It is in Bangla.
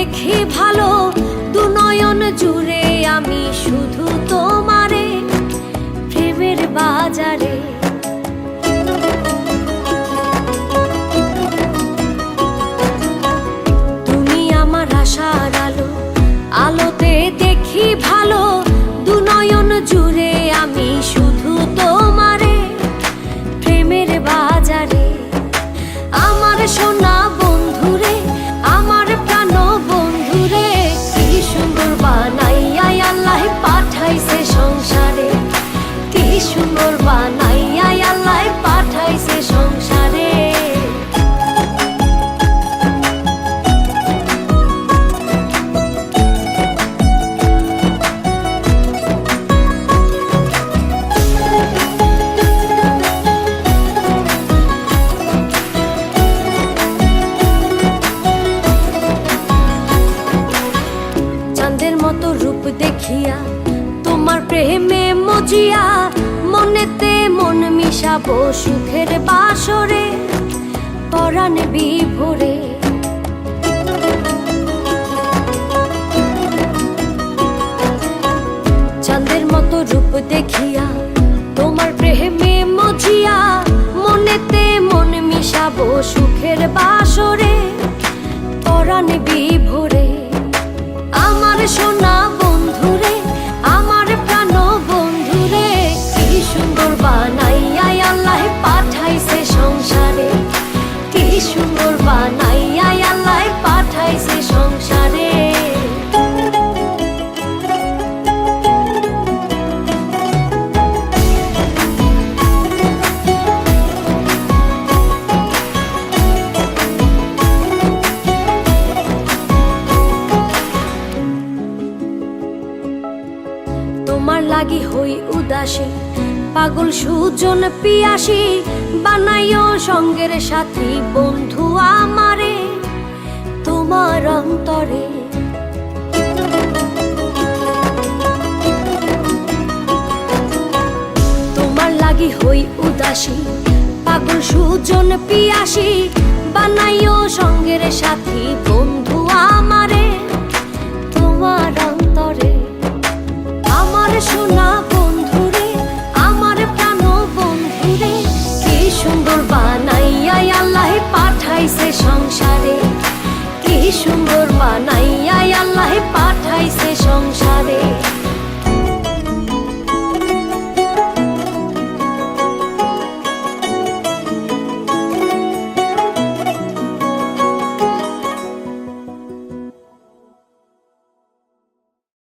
দেখি ভালো দু নয়ন জুড়ে আমি শুধু তোমারে প্রেমের বাজারে। তুমি আমার আশার আলো, আলোতে দেখি ভালো দু নয়ন জুড়ে আমি শুধু তোমারে প্রেমের বাজারে। আমার সোনা বন্ধুরে, আমার প্রাণ বন্ধুরে, কি সুন্দর বানাইয়া আল্লাহ পাঠাইছে সংসারে, কি সুন্দর বানাইয়া আল্লাহ পাঠাইছে সংসারে। চাঁদের মতো রূপ দেখিয়া তোমার প্রেমে মজিয়া মনেতে মন মিশাবো সুখের বাসরে পরাণ বিভোরে। চাঁদের মতো রূপ দেখিয়া তোমার প্রেমে মজিয়া মনেতে মন মিশাবো সুখের বাসরে পরাণ বিভোরে। আমার সোনা বন্ধুরে, আমার প্রাণ বন্ধুরে, কি সুন্দর বানাইয়া আল্লাহ পাঠাইছে সংসারে, কি সুন্দর বানাইয়া আল্লাহ পাঠাইছে সংসারে। তোমার লাগি হই উদাসী, পাগল সুজন পিয়াসী, বানাইও সঙ্গের সাথী বন্ধু আমারে তোমার অন্তরে। তোমার লাগি হই উদাসী, পাগল সুজন পিয়াসী, বানাইও সঙ্গের সাথী বন্ধু আমারে তোমার অন্তরে। আমার সোনা বন্ধুরে, আমার প্রাণ বন্ধুরে, কি সুন্দর বানাইয়া আল্লাহ পাঠাইছে সংসারে, কি সুন্দর বানাইয়া